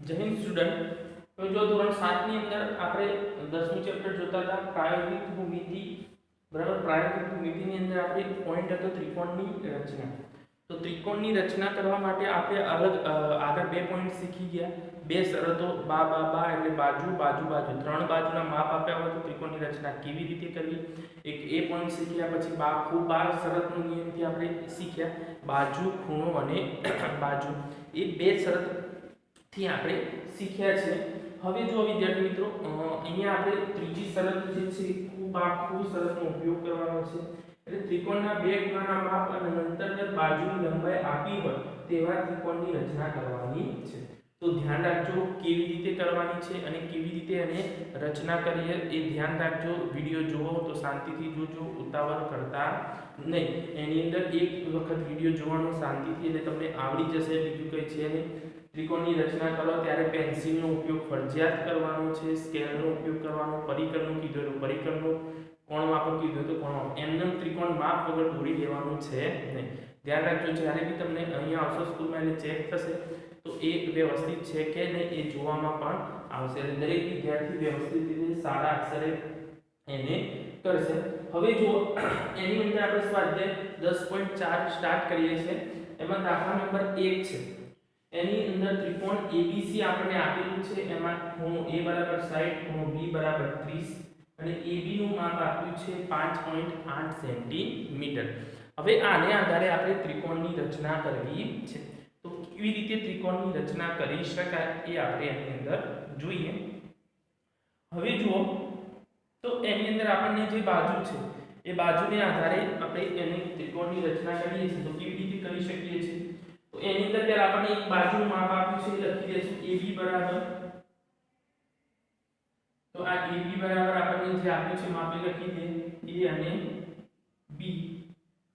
जय हिंद स्टूडेंट। तो जो ધોરણ 7 ની અંદર આપણે 10મું ચેપ્ટર જોતા હતા પ્રાયોગિક ભૂમિતિ, બરાબર। પ્રાયોગિક ભૂમિતિની અંદર આપણે એક પોઈન્ટ હતો ત્રિકોણની રચના। તો ત્રિકોણની રચના કરવા માટે આપણે આગળ બે પોઈન્ટ શીખી ગયા। બે શરતો બા બા બા એટલે બાજુ બાજુ બાજુ, ત્રણ બાજુના માપ આપ્યા હોય તો ત્રિકોણની રચના કેવી રીતે કરવી, એક એ પોઈન્ટ શીખ્યા। પછી બા શરતનો નિયમથી આપણે શીખ્યા બાજુ, ખૂણો અને બાજુ, એ બે શરત થી આપણે શીખ્યા છે। હવે જો વિદ્યાર્થી મિત્રો અહીંયા આપણે ત્રીજી શરત જે છે ખૂ શરતનો ઉપયોગ કરવાનો છે। એટલે ત્રિકોણના બે ખૂણાના માપ અને અંતર્ગત બાજુની લંબાઈ આપી હોય તેવા ત્રિકોણની રચના કરવાની છે। તો ધ્યાન રાખજો કેવી રીતે કરવાની છે અને કેવી રીતે એને રચના કરીએ એ ધ્યાન રાખજો। વિડિયો જોવો તો શાંતિથી જોજો, ઉતાવળ કરતા નહીં। એની અંદર એક વખત વિડિયો જોવાનો શાંતિથી એટલે તમને આવડી જશે, બીજું કંઈ છે નહીં। ત્રિકોણની રચના કરો ત્યારે પેન્સિલનો ઉપયોગ ફરજિયાત કરવાનો છે, સ્કેલનો ઉપયોગ કરવાનો, પરિકરનું કીધું તો પરિકરનું, કોણ માપો કીધું તો કોણ માપ, એમને ત્રિકોણ માપ વગર દોરી લેવાનું છે નહીં। ધ્યાન રાખજો જ્યારે બી તમને અહીંયા આવશો સ્કૂલમાં એટલે ચેક થશે તો એ વ્યવસ્થિત છે કે નહીં એ જોવામાં પણ આવશે। એટલે દરેક વિદ્યાર્થી વ્યવસ્થિત રીતે સારા અક્ષરે એને કરશે। હવે જો એની અંદર આપણે સ્વાધ્યાય 10.4 સ્ટાર્ટ કરીએ છીએ। એમાં દાખલા નંબર 1 છે। એની અંદર ત્રિકોણ ABC આપણે આપેલું છે। એમાં ખૂણો A બરાબર 60, ખૂણો B બરાબર 30 અને AB નું માપ આપ્યું છે 5.8 સેન્ટીમીટર। હવે આને આધારે આપણે ત્રિકોણની રચના કરવી છે। તો કેવી રીતે ત્રિકોણની રચના કરી શકાય એ આપણે એની અંદર જોઈએ। હવે જુઓ તો એની અંદર આપણને જે બાજુ છે એ બાજુને આધારે આપણે એની ત્રિકોણની રચના કરીએ છીએ। તો કેવી રીતે કરી શકીએ છીએ તો એની અંદર પહેલા આપણને એક બાજુનું માપ આપ્યું છે એ લખી દઈશું AB બરાબર, તો આ AB બરાબર આપણને જે આપ્યું છે માપ એ લખી દે A અને B,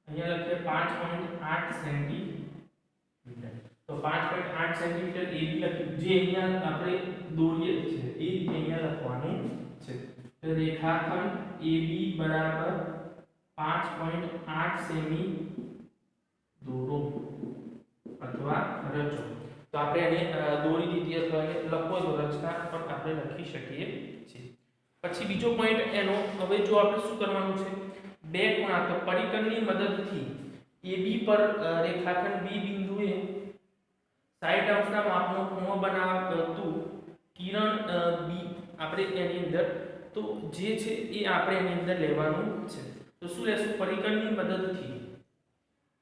અહીંયા લખીએ 5.8 સેન્ટીમીટર। તો 5.8 સેન્ટીમીટર AB લખ્યું, જે અહીંયા આપણે દોરીએ છે એ રીતે અહીંયા લખવાનું છે। તો રેખાખંડ AB બરાબર 5.8 સેમી દોરો અથવા રચો। તો આપણે એને દોરી દીધી અથવા એને લખો તો રચના પણ આપણે લખી શકીએ છીએ। પછી બીજો પોઈન્ટ એનો, હવે જો આપણે શું કરવાનું છે, બે ખૂણા તો પરિકરની મદદથી AB પર રેખાખંડ B બિંદુએ 60 અંશના માપનો ખૂણો બનાવતું કિરણ B આપણે એની અંદર તો જે છે એ આપણે એની અંદર લેવાનું છે। તો શું લેશું, પરિકરની મદદથી,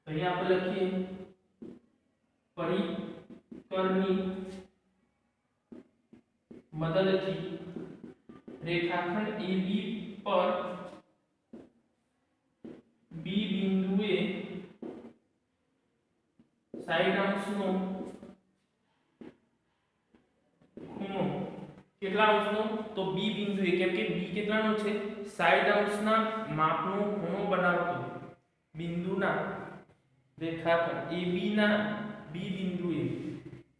અહીંયા આપણે લખીએ પરિકરની મદદથી રેખાખંડ AB પર B બિંદુએ 60 અંશનો ખૂણો, કેટલા અંશનો તો B બિંદુએ, કેમ કે B કેટલાનો છે 60 અંશના માપનો ખૂણો બનાવતો બિંદુના રેખાખંડ AB ના B બિંદુએ,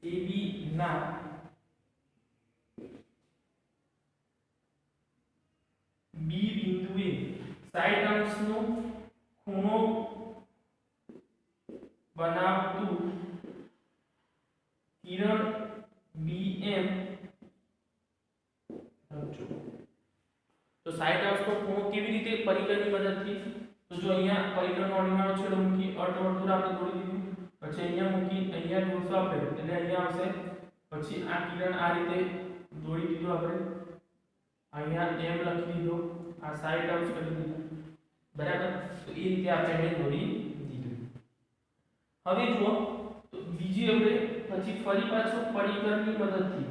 AB ના B બિંદુએ 60 અંશનો ખૂણો બનાવતું કિરણ BM રચો। તો 60 અંશનો ખૂણો કેવી રીતે, પરિકરની મદદથી। તો જો અહીંયા પરિકરનો અણીમાનો છેડો મૂકી અર્ધવર્તુળ આપણે દોરી દીધું, પછી અહીંયા મૂકી અહીંયા દોરશું આપણે એટલે અહીંયા આવશે, પછી આ કિરણ આ રીતે દોરી દીધું આપણે, અહીંયા M લખી દીધો, આ 60 અંશ કરી દીધું, બરાબર। તો એ રીતે આપણે એને દોરી દીધું। હવે જુઓ તો બીજી આપણે પછી ફરી પાછું પરિકરની મદદથી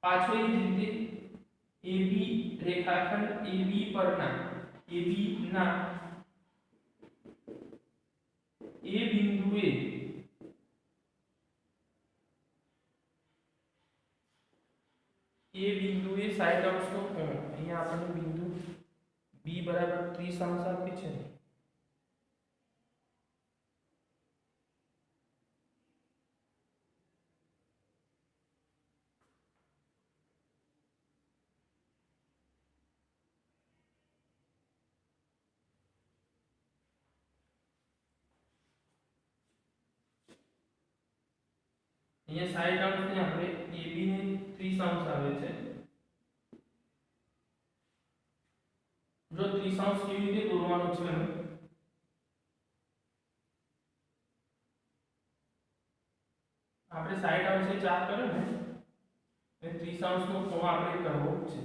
પાછો એ જ રીતે AB રેખાખંડ AB પરના AB ના A બિંદુએ 60 અંશનો ખૂણો, અહીંયા આપણને બિંદુ B બરાબર 30 અંશ આપી છે। અહીંયા સાઈડ અંશ ને આપણે AB ને 30 અંશ આવે છે। જો 30 અંશ કેવી રીતે દોરવાનું છે આપણે સાઈડ અંશે 4 કર્યો ને એ 30 અંશનો ખૂણો આપણે કરવો છે।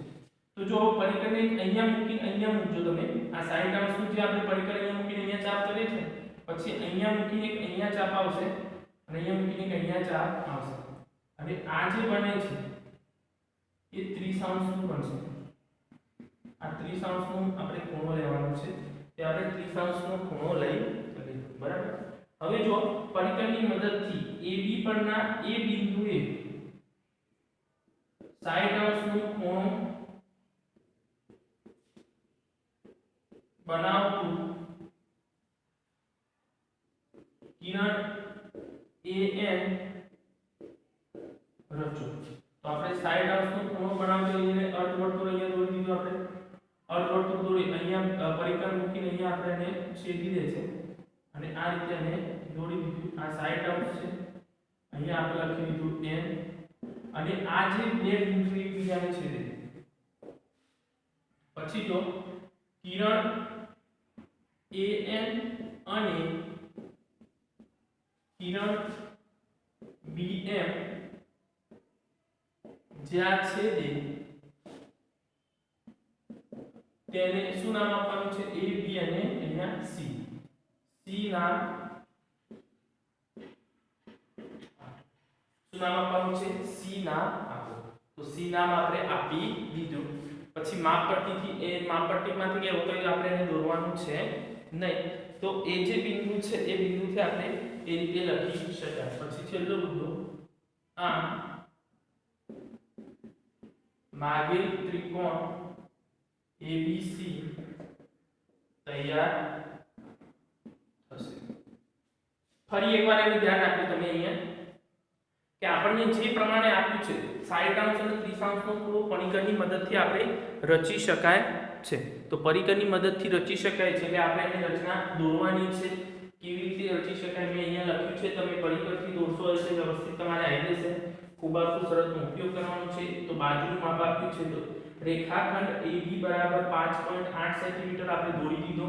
તો જો પરિકરને અહીંયા મૂકીને અહીંયા મૂકજો તમે આ સાઈડ અંશનું જે આપણે પરિકર અહીંયા મૂકીને અહીંયા ચાપ કરીએ છે પછી અહીંયા મૂકીને અહીંયા ચાપ આવશે અને અહીંયા મૂકીને અહીંયા ચાપ આવશે। હવે આ જે બને છે એ 30 અંશનું બનશે। આ 30 અંશનું આપણે ખૂણો લેવાનો છે ત્યારે 30 અંશનો ખૂણો લઈ શકીએ બરાબર। હવે જો પરિકરની મદદથી AB પરના એ બિંદુએ સાઈડ અંશનું ખૂણો બનાવતું કિરણ AN રચો। તો આપણે સાઈડ અંશનો ખૂણો બનાવતો એને અર્ધવર્તુળ અહીંયા દોરી દીધું। આપણે અર્ધવર્તુળ દોરી અહીંયા પરિકર મૂકીને અહીંયા આપણે એને છેદી દે છે અને આ રીતે એને દોરી દીધું। આ સાઈડ અંશ છે અહીંયા આપણે લખી દીધું N અને આ જે બે બિંદુ એકબીજાને છેદે પછી જો કિરણ AN અને કિરણ BM જ્યાં છેદે તેને શું નામ આપવાનું છે AB અને અહીંયા C નામ શું નામ આપવાનું છે C નામ આપો। તો C નામ આપણે આપી દીધું। પછી માપપટ્ટીથી એ માપપટ્ટીમાંથી કે કોઈ આપણે એને દોરવાનું છે નહીં। તો એ જે બિંદુ છે એ બિંદુથી આપણે એ રીતે લખી શકાય। પછી છેલ્લો મુદ્દો આ માગેલ ત્રિકોણ ABC તૈયાર થશે। ફરી એકવાર એનું ધ્યાન રાખજો તમે અહીંયા કે આપણને જે પ્રમાણે આપ્યું છે સાઈડ અંશ અને 30 અંશનો ખૂણો પરિકરની મદદથી આપણે રચી શકાય છે। તો પરિકરની મદદથી રચી શકાય છે એટલે આપણે એની રચના દોરવાની છે। કેવી રીતે રચી શકાય મેં અહીંયા લખ્યું છે તમે પરિકરથી દોરશો એટલે વ્યવસ્થિત તમારે આવી જશે। ખૂબ જ સરળનો ઉપયોગ કરવાનો છે। તો બાજુનું માપ આપ્યું છે તો રેખાખંડ AB બરાબર 5.8 સેન્ટીમીટર આપણે દોરી દીધો।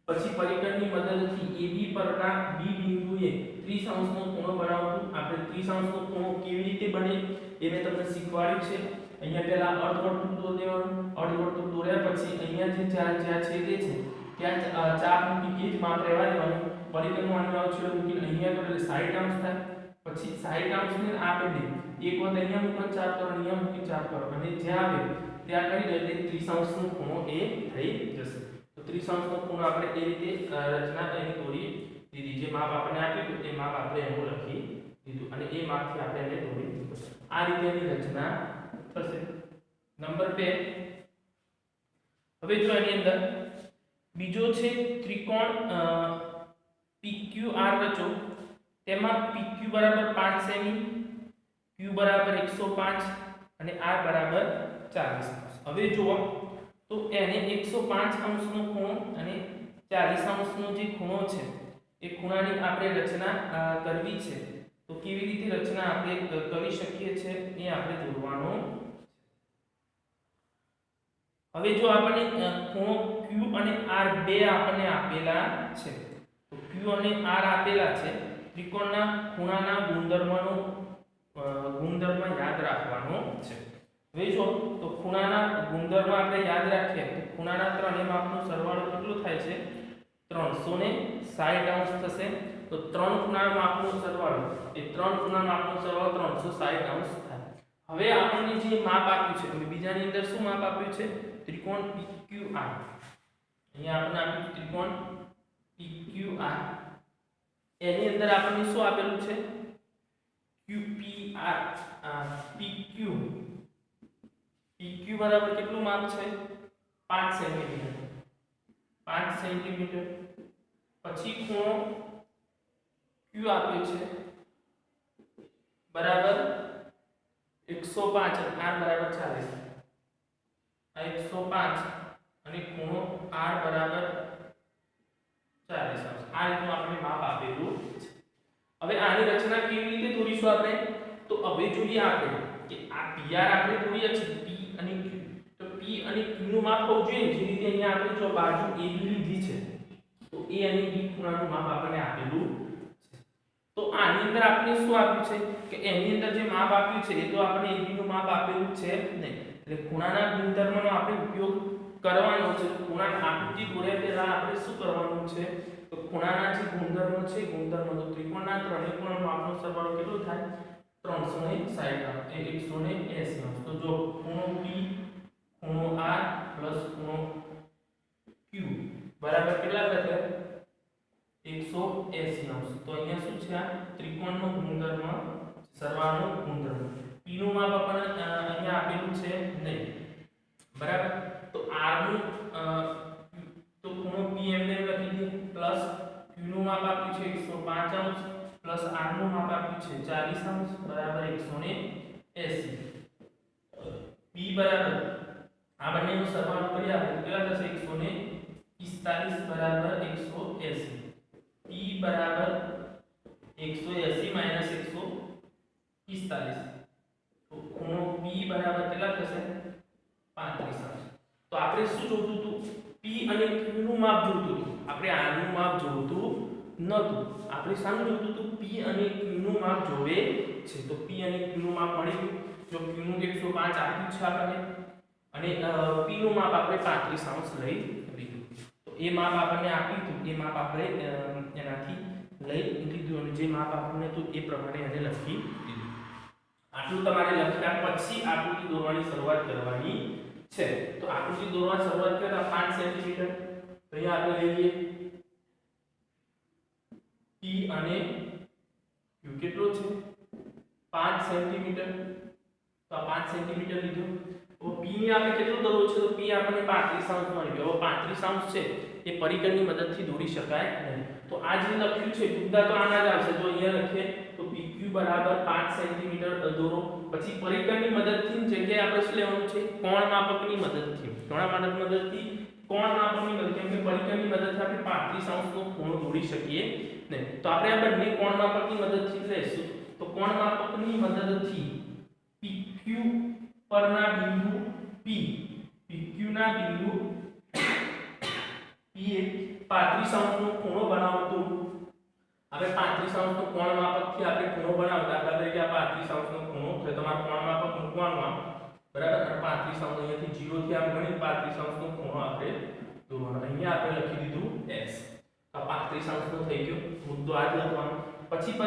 પછી પરિકરની મદદથી AB પરના B બિંદુએ 30 અંશનો ખૂણો બનાવતું આપણે 30 અંશનો ખૂણો કેવી રીતે બને એ મેં તમને શીખવાડ્યું છે। અહીંયા પહેલા અર્ધવર્તુળ દોરી દેવાનું। અર્ધવર્તુળ દોર્યા પછી અહીંયા જે જ્યાં છેદે છે ત્યાં ચાપ મૂકી એ જ માપ રહેવા દેવાનું। પરિકરનું આનું છેડો મૂકીને અહીંયા કરો એટલે સાઈડ અંશ થાય। પછી સાઈડ અંશને આપણે એક વખત અહીંયા મૂકીને ચાપ કરો અહીંયા મૂકીને ચાપ કરો અને જ્યાં આવે ત્યાં કરી દો એટલે 30 અંશનો ખૂણો એ થઈ જશે। તો 30 અંશનો ખૂણો આપણે એ રીતે રચના એની દોરી દીધી। જે માપ આપણે આપ્યું એ માપ આપણે એનું લખી દીધું અને એ માપથી આપણે એને દોરી દીધું। આ રીતે એની રચના થશે। નંબર 2 હવે જો એની અંદર બીજો છે ત્રિકોણ PQR રચો। તેમાં PQ બરાબર 5 સેમી, Q બરાબર 105 અને R બરાબર 40 અંશ। હવે જુઓ તો એને 105 અંશનો ખૂણો અને 40 અંશનો જે ખૂણો છે એ ખૂણાની આપણે રચના કરવી છે। તો કેવી રીતે રચના આપણે કરી શકીએ છે એ આપણે દોરવાનું છે। હવે જો આપણે ખૂણો Q અને R બે આપણને આપેલા છે તો Q અને R આપેલા છે। ત્રિકોણના ખૂણાના ગુણધર્મ યાદ રાખવાનો છે। હવે જો તો ખૂણાના ગુણધર્મ આપણે યાદ રાખીએ તો ખૂણાના ત્રણેય માપનો સરવાળો કેટલો થાય છે 360 અંશ થશે। તો ત્રણ ખૂણાના માપનો સરવાળો એ ત્રણ ખૂણાના માપનો સરવાળો 360 અંશ થાય। હવે આપણને જે માપ આપ્યું છે તો બીજાની અંદર શું માપ આપ્યું છે ત્રિકોણ PQR। અહીંયા આપણે આપ્યું ત્રિકોણ PQR એની અંદર આપણને શું આપેલું છે QPR PQ બરાબર કેટલું માપ છે 5 સેન્ટીમીટર 5 સેન્ટીમીટર। પછી ખૂણો Q આપ્યો છે બરાબર 105 અને R બરાબર 40। આ 105 અને ખૂણો R બરાબર 40 અંશ। આ રીતનું આપણે માપ આપેલું છે। હવે આની રચના કેવી રીતે દોરીશું આપણે? તો હવે જોઈએ આપણે કે આ PR આપણે દોરીએ છીએ P અને Q. તો P અને Q નું માપ હોવું જોઈએ જે રીતે અહીંયા આપણે જો બાજુ AB લીધી છે તો A અને B ખૂણાનું માપ આપણને આપેલું છે. તો આની અંદર આપણે શું આપ્યું છે કે એની અંદર જે માપ આપ્યું છે એ તો આપણે AB નું માપ આપેલું છે નહીં. એટલે ખૂણાના ગુણધર્મનો આપણે ઉપયોગ કરવાનો છે. ખૂણાની આકૃતિ દોર્યા પહેલા આપણે શું કરવાનું છે? તો ખૂણાના જે ગુણધર્મો છે ગુણધર્મો તો ત્રિકોણના ત્રણેય ખૂણાનો માપનો સરવાળો કેટલો થાય? 360 180. તો જો ખૂણો P ખૂણો R પ્લસ ખૂણો Q બરાબર કેટલા થશે? 180. તો અહીંયા શું છે? આ ત્રિકોણનો ગુણધર્મ સરવાળાનો ગુણધર્મ. P નું માપ આપણને અહીંયા આપેલું છે નહીં બરાબર. તો R નું તો ખૂણો P એમને લખી દઈએ પ્લસ Q નું માપ આપ્યું છે 105 પ્લસ R નું માપ આપ્યું છે 40 બરાબર 180. P બરાબર આ બંનેનો સરવાળો કરીએ આપણે કેટલા થશે? 145 બરાબર 180. P બરાબર 180 માઈનસ 145. તો ખૂણો P બરાબર કેટલા થશે? 35. તો આપણે શું જોતું હતું? P અને Q નું માપ જોતું હતું. આપણે R નું માપ જોતું નતું. આપણે શાનું જોતું હતું? P અને Q નું માપ જોવે છે. તો P અને Q નું માપ મળી ગયું. જો Q નું 105 આપ્યું છે આપણને અને P નું માપ આપણે 35 લઈ લીધું. તો એ માપ આપણને આપ્યું હતું એ માપ આપણે એનાથી લઈ લીધું અને જે માપ આપણને હતું એ પ્રમાણે એને લખી દીધું. આટલું તમારે લખ્યા પછી આકૃતિ દોરવાની શરૂઆત કરવાની છે. તો આકૃતિ દોરવાની શરૂઆત કરતા 5 સેન્ટીમીટર તો અહીંયા આપણે લઈ લઈએ P અને Q કેટલો છે? 5 સેન્ટીમીટર. તો આ 5 સેન્ટીમીટર લીધું. તો P ને આપણે કેટલું દોરવું છે? તો P આપણને 35 મળી ગયો. હવે 35 છે એ પરિકરની મદદથી દોરી શકાય નહીં. તો આ જે લખ્યું છે મુદ્દા તો આના જ આવશે. જો અહીંયા લખીએ તો PQ બરાબર 5 સેન્ટીમીટર દોરો. પછી પરિકરની મદદથી જગ્યાએ આપણે શું લેવાનું છે? કોણ માપકની મદદથી. કોણ મદદથી? કોણ માપકની મદદ. કેમ કે પરિકરની મદદથી આપણે 35 નો ખૂણો દોરી શકીએ નહીં. તો આપણે આ બંને કોણ માપકની મદદથી લેશું. તો કોણ માપકની મદદથી PQ પરના બિંદુ P PQ ના બિંદુ P એ 35 નો ખૂણો બનાવતો. હવે 35 નો કોણ માપકથી આપણે ખૂણો બનાવતા. દાખલા તરીકે આ 35 નો ખૂણો તો તમારે કોણ માપક મૂકવાનું આ બરાબર. અને 35 અહીંયાથી 0 થી આમ ગણી 35 નો ખૂણો આપણે દોરવાનો. અહીંયા આપણે લખી દીધું S. આ 35 નો થઈ ગયો. મુદ્દો આ જ લખવાનો. પછી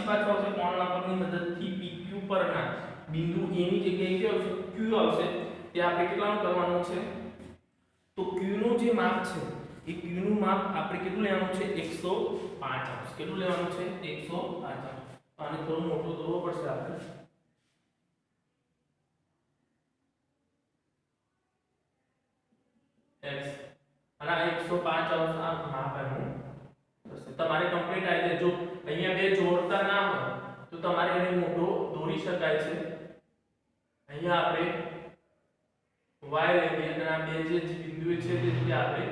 પાછો આવશે કોણ માપકની મદદથી PQ પરના બિંદુ A ની જગ્યાએ કયો આવશે? Q આવશે. તે આપણે કેટલાનું કરવાનું છે? તો Q નું જે માપ છે એ Q નું માપ આપણે કેટલું લેવાનું છે? 105. કેટલું લેવાનું છે? 105. આને થોડું મોટું દોરવો પડશે આપણે. x અને 105 આ માપ એનું થશે. તમારે કમ્પ્લીટ આવી જાય. જો અહીંયા બે જોડતા ના હોય તો તમારે એને મોટો દોરી શકાય છે. અહીંયા આપણે y લઈએ અને આ બે જે બિંદુઓ છે તે રીતે આપણે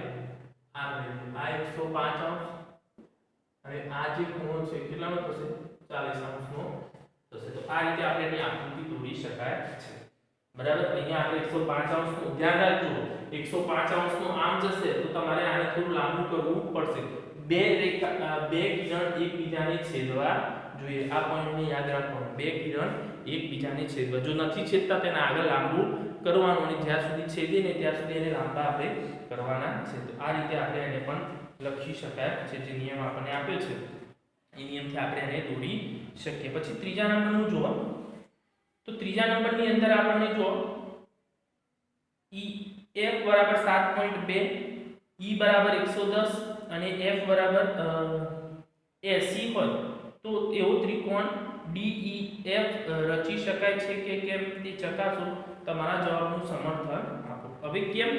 r લઈએ. આ 105 અને આ જે ખૂણો છે કેટલાનો થશે? 40 નો થશે. તો આ રીતે આપણે એની આકૃતિ દોરી શકાય છે બરાબર. અહીંયા આપણે 105 નું ધ્યાન રાખજો. 105 નું આમ જશે તો તમારે આને થોડું લાંબુ કરવું પડશે. બે કિરણ એકબીજાને છેદવા જોઈએ. આ પોઈન્ટને યાદ રાખવાનું. બે કિરણ એકબીજાને છેદવા. જો નથી છેદતા તેને આગળ લાંબુ કરવાનું અને જ્યાં સુધી છેદે ને ત્યાં સુધી એને લાંબા આપણે કરવાના છે. તો આ રીતે આપણે એને પણ લખી શકાય છે. જે નિયમ આપણને આપ્યો છે એ નિયમથી આપણે એને દોરી શકીએ. પછી ત્રીજા નંબરનું જુઓ. તો ત્રીજા નંબરની અંદર આપણને જો F બરાબર 7.2 E બરાબર 110 અને F બરાબર 80 હોય તો એવો ત્રિકોણ DEF રચી શકાય છે કે કેમ તે ચકાસો. તમારા જવાબનું સમર્થન આપો. હવે કેમ?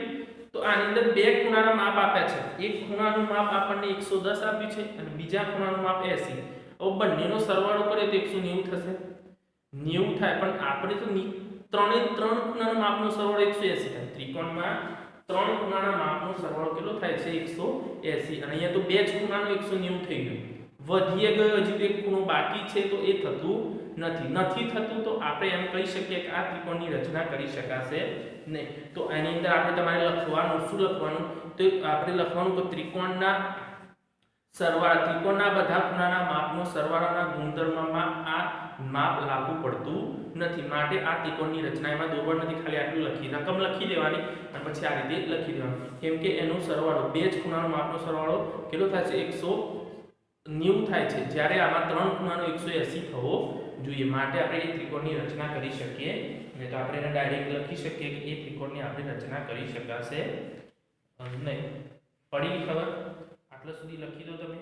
તો આની અંદર બે ખૂણાના માપ આપ્યા છે. એક ખૂણાનું માપ આપણને 110 આપ્યું છે અને બીજા ખૂણાનું માપ 80. હવે બંનેનો સરવાળો કરીએ તો 190 થશે. 90 થાય પણ આપણે તો ત્રણ ખૂણાના માપનો સરવાળો 180 થાય. ત્રિકોણમાં ત્રણ ખૂણાના માપનો સરવાળો કેટલો થાય છે? 180. અને અહીંયા તો બે જ ખૂણાનો 190 થઈ ગયો. વધીએ ગયો, હજી એક ખૂણો બાકી છે તો એ થતું નથી થતું તો આપણે એમ કહી શકીએ કે આ ત્રિકોણની રચના કરી શકાશે નહીં. તો આની અંદર આપણે તમારે લખવાનું શું લખવાનું, તો આપણે લખવાનું કે ત્રિકોણના સરવાળા, ત્રિકોણના બધા ખૂણાના માપનો સરવાળાના ગુણધર્મમાં આ માપ લાગુ પડતું નથી, માટે આ ત્રિકોણની રચના એમાં દોરવાનું નથી, ખાલી આટલું રકમ લખી દેવાની અને પછી આ રીતે લખી દેવાનું. કેમ કે એનો સરવાળો, બે જ ખૂણાનો માપનો સરવાળો કેટલો થાય છે, 190 થાય છે, જ્યારે આમાં ત્રણ ખૂણાનો 180 થવો જોઈએ, માટે આપણે એ ત્રિકોણની રચના કરી શકીએ નહીં. તો આપણે એને ડાયરેક્ટ લખી શકીએ કે એ ત્રિકોણની આપણે રચના કરી શકાશે નહીં. પડી ખબર? આટલા સુધી લખી દો તમે.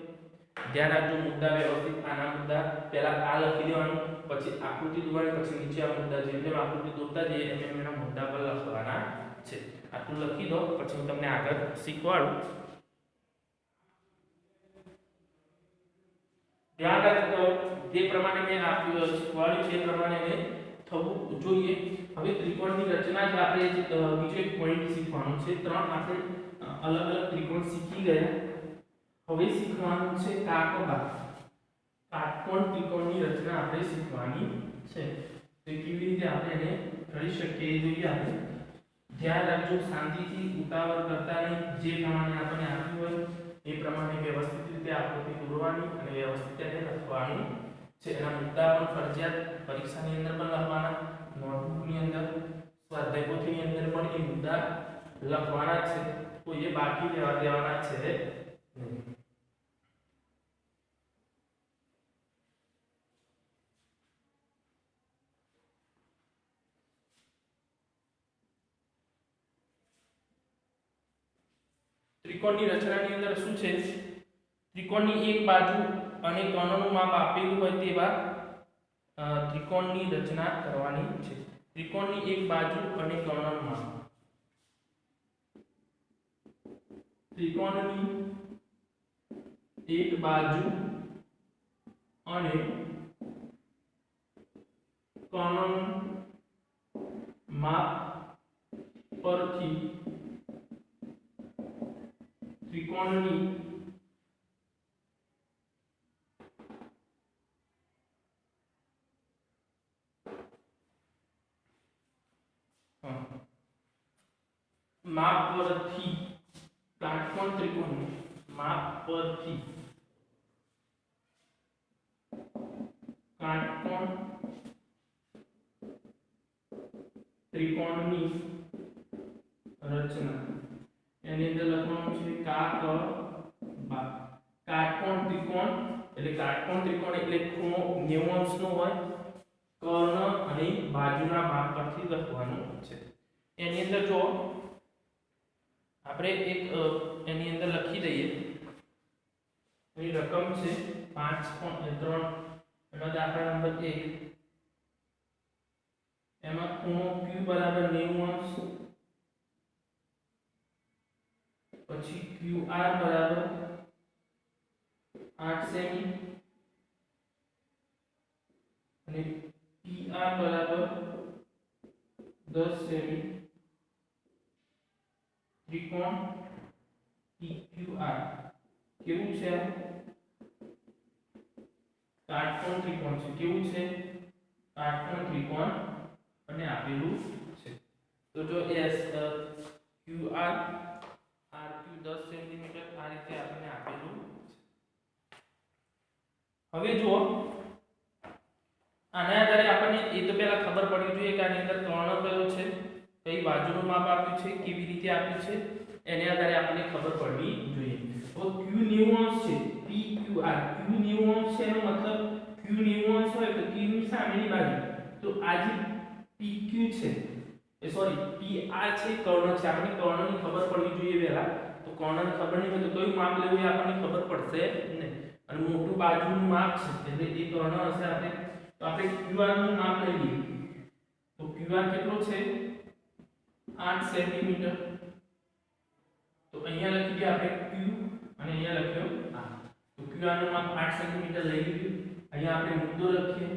ધ્યાન રાખજો મુદ્દા વ્યવસ્થિત, આના મુદ્દા પહેલા આ લખી દેવાનું, પછી આકૃતિ દોરવાની, પછી નીચે આ મુદ્દા જેમ જેમ આકૃતિ દોરતા જઈએ એમ એમ એના મુદ્દા પર લખવાના છે. આટલું લખી દો, પછી હું તમને આગળ શીખવાડું. ધ્યાન રાખજો જે પ્રમાણે મેં આપ્યું શીખવાડ્યું છે એ પ્રમાણે મેં થવું જોઈએ. હવે ત્રિકોણની રચના જ આપણે બીજો એક પોઈન્ટ શીખવાનો છે. ત્રણ આપણે અલગ અલગ ત્રિકોણ શીખી ગયા. હવે શીખવાનું છે કાકબા, કાટકોણ ત્રિકોણની રચના આપણે શીખવાની છે. તો કેવી રીતે આપણે એને કરી શકીએ એ જોઈએ આપણે. ધ્યાન રાખજો, શાંતિથી ઉતાવળ કરતા નહીં, જે પ્રમાણે આપણે આપ્યું હોય એ પ્રમાણે વ્યવસ્થિત રીતે આકૃતિ દોરવાની અને વ્યવસ્થિત રીતે લખવાનું છે. એના મુદ્દા પણ ફરજિયાત પરીક્ષાની અંદર પણ લખવાના, નોટબુકની અંદર, સ્વાધ્યાય પોથીની અંદર પણ એ મુદ્દા લખવાના છે. કોઈ એ બાકી રહેવા દેવાના છે નહીં. ત્રિકોણની રચનાની અંદર શું છે, ત્રિકોણની એક બાજુ અને કર્ણનું માપ આપેલું હોય તેવા ત્રિકોણની રચના કરવાની છે. ત્રિકોણની એક બાજુ અને કર્ણનું માપ, ત્રિકોણની એક બાજુ અને કર્ણનું માપ પરથી ત્રિકોણની માપ પરથી કાટકોણ ત્રિકોણની માપ પરથી કાટકોણ ત્રિકોણની રચના, એની અંદર લખવાનું છે કાકબા. કાટકોણ ત્રિકોણ એટલે કાટકોણ ત્રિકોણ એટલે ખૂણો 90 અંશનો હોય, કર્ણ અને બાજુના ભાગ પરથી લખવાનું છે. એની અંદર જો આપણે એક એની અંદર લખી દઈએ, એની રકમ છે 5.3 એનો દાખલા નંબર 1. એમાં ખૂણો Q બરાબર 90 અંશ, પછી QR બરાબર 8 સેમી અને PR બરાબર 10 સેમી. ત્રિકોણ PQR કેવું છે, કાટકોણ ત્રિકોણ છે. કેવું છે, કાટકોણ ત્રિકોણ અને આપેલું છે. તો જો QR RQ 10 સેન્ટીમીટર આ રીતે આપણને આપેલું છે. હવે જો આના આધારે આપણને એ તો પહેલા ખબર પડવી જોઈએ કે આની અંદર કર્ણ કયો છે, કઈ બાજુનું માપ આપ્યું છે, કેવી રીતે આપ્યું છે, એના આધારે આપણને ખબર પડવી જોઈએ. તો Q 90 અંશ છે, PQR Q 90 અંશ છે એનો મતલબ Q 90 અંશ હોય તો Q ની સામેની બાજુ, તો આ જે PQ છે સોરી PR છે કર્ણ છે. આપણે કર્ણની ખબર પડવી જોઈએ પહેલા. તો કર્ણની ખબર નહીં હોય તો કયું માપ લેવું એ આપણને ખબર પડશે નહીં. અને મોટું બાજુનું માપ છે એટલે એ કર્ણ હશે. આપણે તો આપણે QR નું માપ લઈ લઈએ. તો QR કેટલો છે, 8 સેન્ટીમીટર. તો અહીંયા લખી દઈએ આપણે Q અને અહીંયા લખ્યો R. તો QR નું માપ 8 સેન્ટીમીટર લઈ લીધું. અહીંયા આપણે મુદ્દો લખીએ,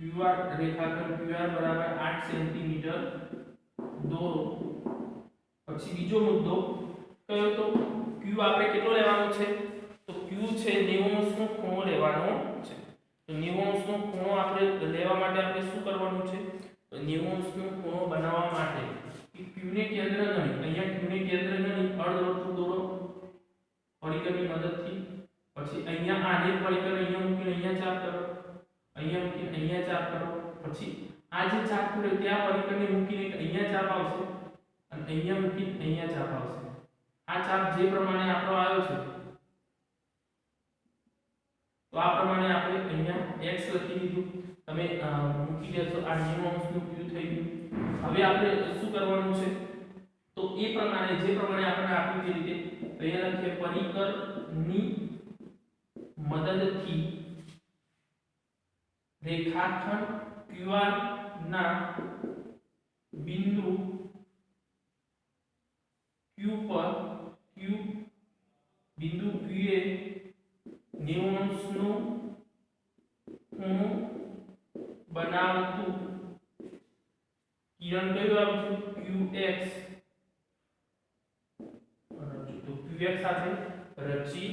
QR રેખાખંડ QR બરાબર 8 સેન્ટીમીટર દોરો. પછી બીજો મુદ્દો કયો, તો Q આપણે કેટલો લેવાનો છે, તો Q છે 90 નો ખૂણો લેવાનો છે. તો 90 નો ખૂણો આપણે લેવા માટે આપણે શું કરવાનું છે? તો 90 નો ખૂણો બનાવવા માટે Q ને કેન્દ્ર ગણી, અહીંયા Q ને કેન્દ્ર ગણી અર્ધવર્તુળ દોરો પરિકરની મદદથી. પછી અહીંયા આને પરિકર અહીંયા મૂકીને અહીંયા ચાપ કરો, અહીંયા મૂકીને અહીંયા ચાપ કરો. પછી આ જે ચાપ કર્યો ત્યાં પરિકરને મૂકીને અહીંયા ચાપ આવશે અને અહીંયા મૂકીને અહીંયા ચાપ આવશે. આ ચાપ જે પ્રમાણે આપણો આવ્યો છે તો આ પ્રમાણે આપણે અહીંયા x લખી દીધું. તમે મૂકી દેશો આ 90 નું q થઈ ગયું. હવે આપણે શું કરવાનું છે? તો એ પ્રમાણે જે પ્રમાણે આપણે આપ્યું તે રીતે અહીંયા લખીએ પરિકરની મદદથી રેખાખંડ QR ના બિંદુ Q પર બિંદુ Q એ 90 નો ખૂણો બનાવતું કિરણ કયું આવ્યું? QX. તો QX સાથે રચી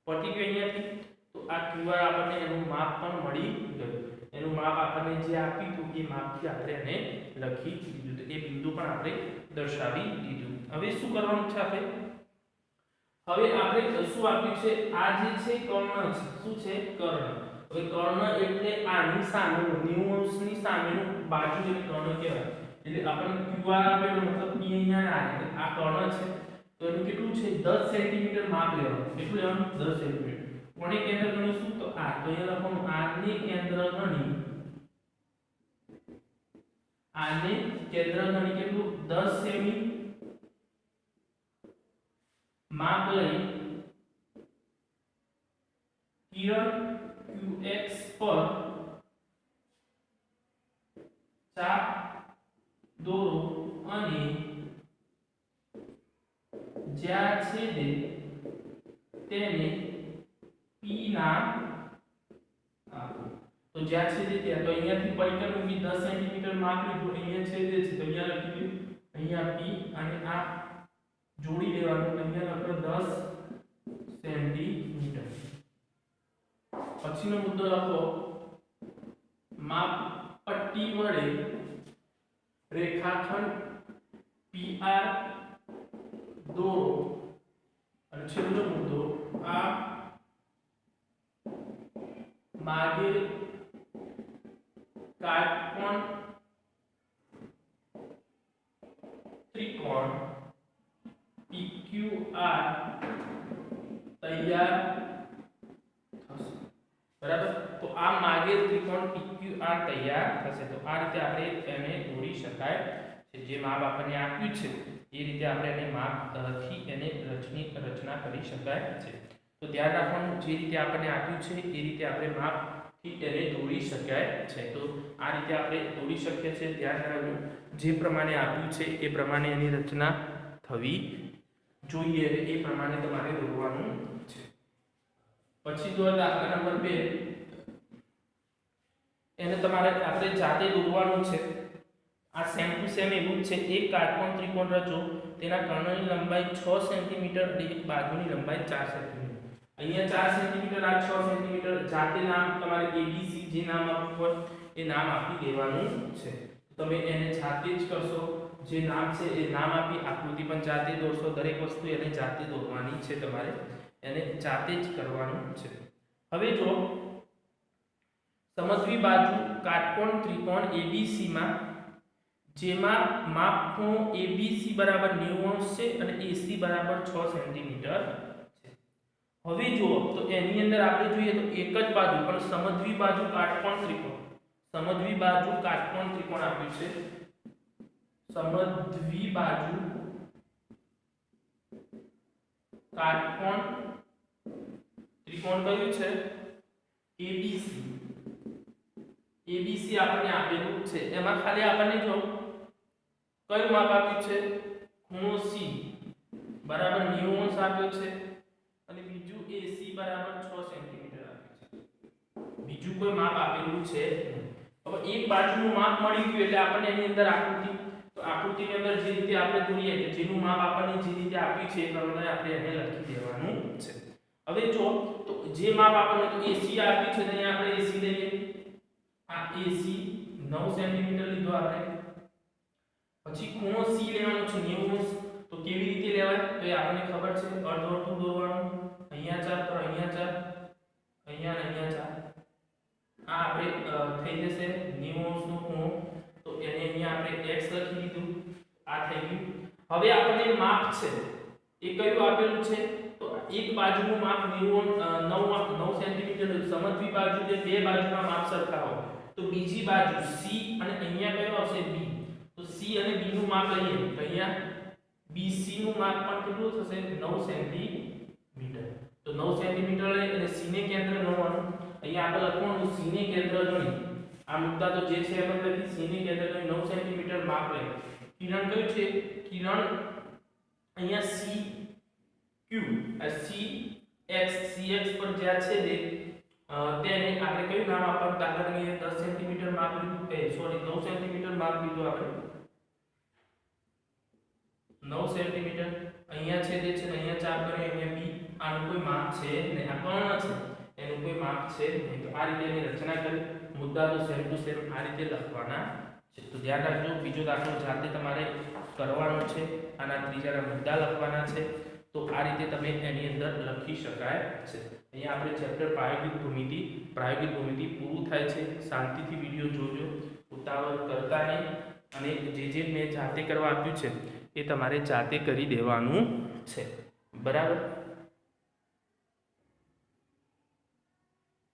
પટી ગઈ અહીંયાથી. તો આ QR આપણને એનું માપ પણ મળી ગયું. એનું માપ આપણને જે આપ્યું હતું એ માપથી આપણે એને લખી દીધું. તો એ બિંદુ પણ આપણે દર્શાવી દીધું. હવે શું કરવાનું છે આપણે? હવે આપણે શું આપ્યું છે? આ જે છે કર્ણ છે. શું છે? કર્ણ. હવે કર્ણ એટલે આની સામેનું 90 ની સામેનું બાજુ જેને કર્ણ કહેવાય. એટલે આપણને QR આપેલો મતલબ P અહીંયા આવે. આ કર્ણ છે તો એનું કેટલું છે? 10 સેન્ટીમીટર માપ લેવાનું. કેટલું લેવાનું? 10 સેન્ટીમીટર. કોને કેન્દ્ર ગણીશું? તો આ. તો અહીંયા લખવાનું આને કેન્દ્ર ગણી. આને કેન્દ્ર ગણી કેટલું? 10 સેમી માપ લઈ કિરણ QX પર ચાપ દોરો અને જ્યાં છેદે તેને P નામ આપો. તો જ્યાં છેદે ત્યાં તો અહીંયાથી પરિકર મૂકી 10 સેન્ટીમીટર માપ લીધું. અહીંયા છેદે છે તો અહીંયા લખી દીધું. અહીંયા P અને આ જોડી લેવાનું. અહીંયા લખો 10 સેન્ટીમીટર. પછીનો મુદ્દો લખો માપ પટ્ટી વડે રેખાખંડ PR દોરો. અને છેલ્લો મુદ્દો આ માગે કાટકોણ ત્રિકોણ PQR તૈયાર થશે. બરાબર. તો આ માગેલ ત્રિકોણ PQR તૈયાર થશે. તો આ રીતે આપણે એને દોરી શકાય છે. જે માપ આપણને આપ્યું છે એ રીતે આપણે એને માપથી એને રચના કરી શકાય છે. તો ધ્યાન રાખવાનું જે રીતે આપણને આપ્યું છે એ રીતે આપણે માપથી એને દોરી શકાય છે. તો આ રીતે આપણે દોરી શકીએ છીએ. ધ્યાન રાખવું જે પ્રમાણે આપ્યું છે એ પ્રમાણે એની રચના થવી જોઈએ. એ પ્રમાણે તમારે દોરવાનું છે. પછી તો દાખલા નંબર 2 એને તમારે આપણે જાતે દોરવાનું છે. આ સેમ ટુ સેમ એવું જ છે. એક કાટકોણ ત્રિકોણ રચો. તેના કર્ણની લંબાઈ 6 સેન્ટીમીટર અને એક બાજુની લંબાઈ 4 સેન્ટીમીટર. અહીંયા 4 સેન્ટીમીટર આ 6 સેન્ટીમીટર. જાતે નામ તમારે ABC જે નામ આપવું હોય એ નામ આપી દેવાનું છે. તમે એને જાતે જ કરશો. જે નામ છે એ નામ આપી આકૃતિ પણ જાતે દોરશો. દરેક વસ્તુ એને જાતે દોરવાની છે. તમારે એને જાતે જ કરવાનું છે. હવે જો સમદ્વી બાજુ કાટકોણ ત્રિકોણ ABC માં જેમાં માપ ખૂણો ABC બરાબર 90 છે અને AC બરાબર 6 સેન્ટીમીટર છે. હવે જો તો એની અંદર આપણે જોઈએ તો એક જ બાજુ પણ સમદ્વી બાજુ કાટકોણ ત્રિકોણ આપ્યું છે. સમદ્વી બાજુ કાટકોણ ત્રિકોણ કયું છે? ABC આપણને આપેલું છે. એમાં ખાલી આપણને જો કયું માપ આપ્યું છે? ખૂણો C બરાબર 90 આપ્યો છે અને બીજું AC બરાબર 6 સેન્ટીમીટર આપ્યું છે. બીજું કોઈ માપ આપેલું છે નહીં. હવે એક બાજુનું માપ મળી ગયું એટલે આપણને એની અંદર આકૃતિ, તો આકૃતિની અંદર જે રીતે આપણે દોરીએ કે જેનું માપ આપણને જે રીતે આપ્યું છે એ પ્રમાણે આપણે એને લખી દેવાનું છે. હવે જો તો જે માપ આપણને તો AC આપ્યું છે ને આપણે AC લઈએ આ AC 9 સેન્ટીમીટર લીધો આપણે પછી ખૂણો C લેવાનો છે 90 તો કેવી રીતે લેવાય તો એ આપણને ખબર છે અર્ધવર્તુળ દોરવાનું અહીંયા 4 પર અહીંયા 4 અહીંયા અને અહીંયા 4 આ આપણે થઈ જશે 90 નો ખૂણો તો એને અહીંયા આપણે x લખી દીધું આ થઈ ગયું હવે આપણને માપ છે એ કયું આપેલું છે તો એક બાજુનું માપ 9 સેન્ટીમીટર સમજવી બાજુ જે બે બાજુના માપ સરખા હોય તો બીજી બાજુ C અને અહીંયા કયો આવશે B તો C અને B નું માપ લઈએ તો અહીંયા BC નું માપ પણ કેટલું થશે 9 સેન્ટીમીટર તો 9 સેન્ટીમીટર લઈ અને C ને કેન્દ્ર ગણવાનું અહીંયા આપણે લખવાનું C ને કેન્દ્ર ગણી આ મુદ્દા તો જે છે એ આપણે લખી C ને કેન્દ્ર ગણી 9 સેન્ટીમીટર માપ લઈ કિરણ કયું છે કિરણ અહીંયા C Q આ CX પર જ્યાં છે તેને આપણે કયું નામ આપવાનું દાખલા તરીકે 10 સેન્ટીમીટર માપ લીધું સોરી 9 સેન્ટીમીટર માપ લીધું આપણે 9 સેન્ટીમીટર અહીંયા છે જે છે ને અહીંયા 4 કરીએ અહીંયા B આનું કોઈ માપ છે ને આ કર્ણ છે એનું કોઈ માપ છે નહીં તો આ રીતે એની રચના કરી મુદ્દા તો સેમ ટુ સેમ આ રીતે લખવાના છે તો ધ્યાન રાખજો બીજો દાખલો જાતે તમારે કરવાનો છે આના ત્રીજાના મુદ્દા લખવાના છે તો આ રીતે તમે એની અંદર લખી શકાય છે અહીંયા આપણે ચેપ્ટર પ્રાયોગિક ભૂમિતિ પૂરું થાય છે શાંતિથી વિડિયો જોજો ઉતાવળ કરતા નહીં અને જે મેં જાતે કરવા આપ્યું છે એ તમારે જાતે કરી દેવાનું છે બરાબર